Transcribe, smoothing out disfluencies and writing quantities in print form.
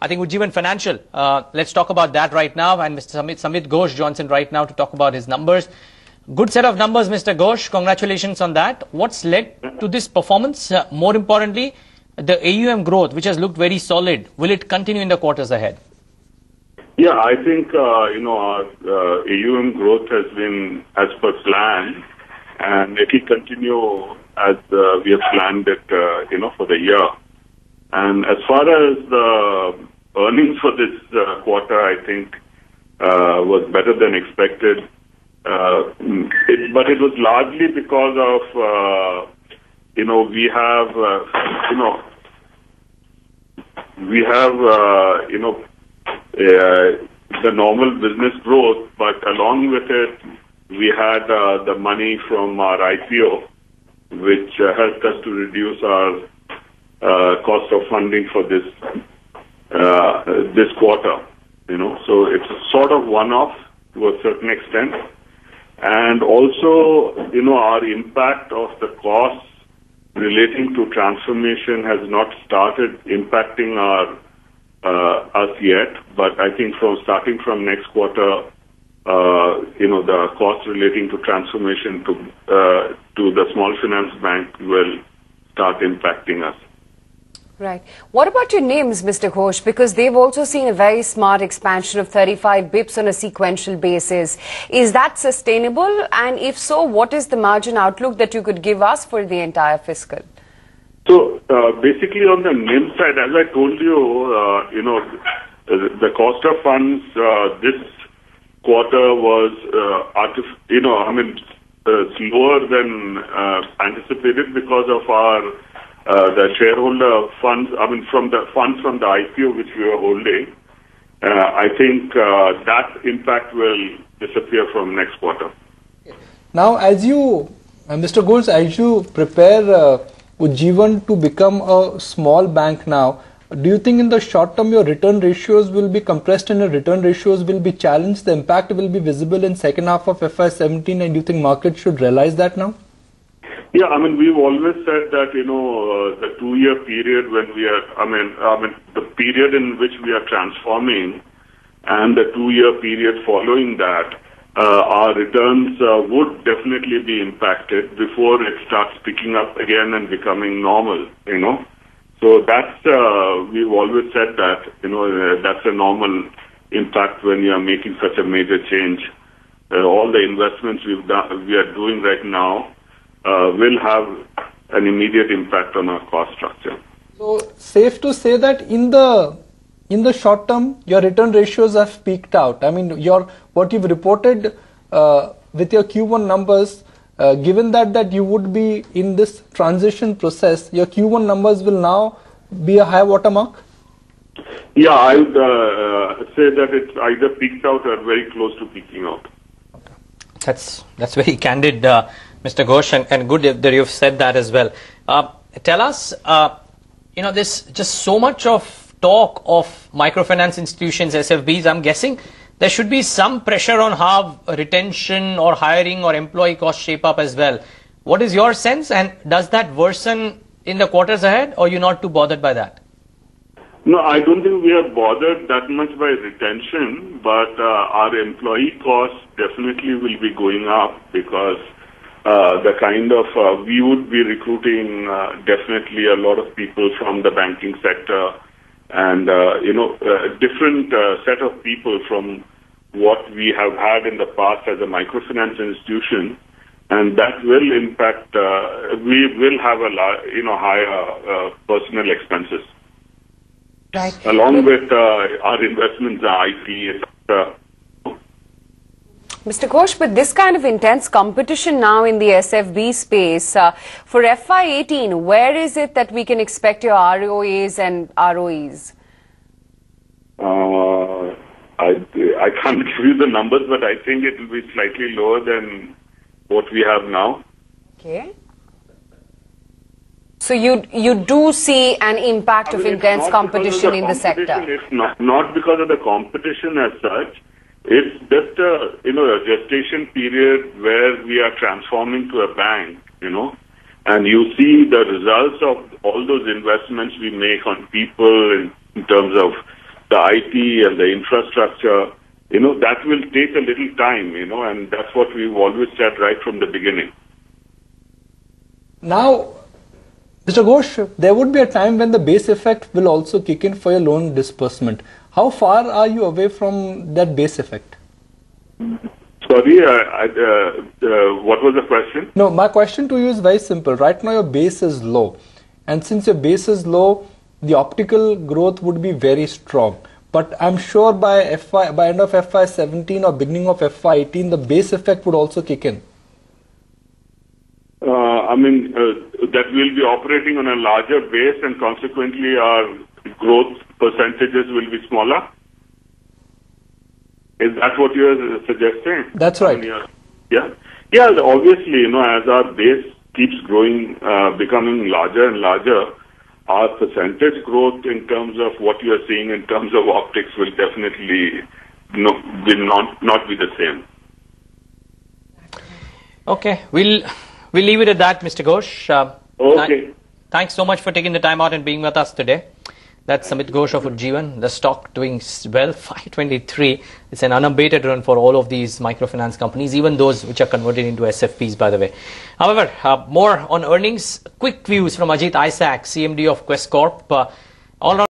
I think Ujjivan Financial. Let's talk about that right now. And Mr. Samit Ghosh joins in right now to talk about his numbers. Good set of numbers, Mr. Ghosh. Congratulations on that. What's led to this performance? More importantly, the AUM growth, which has looked very solid. Will it continue in the quarters ahead? Yeah, I think, our AUM growth has been as per plan, and it will continue as we have planned it, for the year. And as far as the earnings for this quarter, I think, was better than expected. But it was largely because of, we have the normal business growth, but along with it, we had the money from our IPO, which helped us to reduce our cost of funding for this quarter. So it's a sort of one-off to a certain extent, and also, our impact of the costs relating to transformation has not started impacting us yet, but I think starting from next quarter, the costs relating to transformation to the small finance bank will start impacting us. Right. What about your NIMs, Mr. Ghosh? Because they've also seen a very smart expansion of 35 bips on a sequential basis. Is that sustainable? And if so, what is the margin outlook that you could give us for the entire fiscal? So, basically on the NIM side, as I told you, the cost of funds this quarter was, slower than anticipated because of the shareholder funds, from the IPO which we were holding. I think that impact will disappear from next quarter. Now, as you, Mr. Ghosh, as you prepare Ujjivan to become a small bank now, do you think in the short term your return ratios will be compressed and your return ratios will be challenged? The impact will be visible in second half of FY17, and do you think market should realize that now? Yeah, we've always said that, the 2-year period when we are, the period in which we are transforming and the 2-year period following that, our returns would definitely be impacted before it starts picking up again and becoming normal, So that's, we've always said that, that's a normal impact when you are making such a major change. All the investments we are doing right now will have an immediate impact on our cost structure. So, safe to say that in the short term, your return ratios have peaked out. What you've reported with your Q1 numbers, given that you would be in this transition process, your Q1 numbers will now be a high watermark? Yeah, I would say that it's either peaked out or very close to peaking out. Okay. That's very candid, Mr. Ghosh, and good that you've said that as well. Tell us, there's just so much of talk of microfinance institutions, SFBs. I'm guessing there should be some pressure on how retention or hiring or employee costs shape up as well. What is your sense, and does that worsen in the quarters ahead, or you're not too bothered by that? No, I don't think we are bothered that much by retention, but our employee costs definitely will be going up because the kind of, we would be recruiting definitely a lot of people from the banking sector and, different set of people from what we have had in the past as a microfinance institution, and that will impact, we will have higher personal expenses. Right. Along with our investments in IT, etc. Mr. Ghosh, with this kind of intense competition now in the SFB space, for FY18, where is it that we can expect your ROAs and ROEs? I can't give you the numbers, but I think it will be slightly lower than what we have now. Okay. So you do see an impact of intense competition in the sector? It's not because of the competition as such. It's just a gestation period where we are transforming to a bank, and you see the results of all those investments we make on people in terms of the IT and the infrastructure, that will take a little time, and that's what we've always said right from the beginning. Now, Mr. Ghosh, there would be a time when the base effect will also kick in for your loan disbursement. How far are you away from that base effect? Sorry, what was the question? No, my question to you is very simple. Right now your base is low. And since your base is low, the optical growth would be very strong. But I'm sure by end of FY17 or beginning of FY18, the base effect would also kick in. That we'll be operating on a larger base and consequently our growth percentages will be smaller. Is that what you're suggesting? That's right. Yeah, obviously, as our base keeps growing, becoming larger and larger, our percentage growth in terms of what you are seeing in terms of optics will definitely not be the same. Okay, we'll leave it at that, Mr. Ghosh. Okay. Thanks so much for taking the time out and being with us today. That's Samit Ghosh of Ujjivan. The stock doing well, 523. It's an unabated run for all of these microfinance companies, even those which are converted into SFPs, by the way. However, more on earnings. Quick views from Ajit Isaac, CMD of Quest Corp. All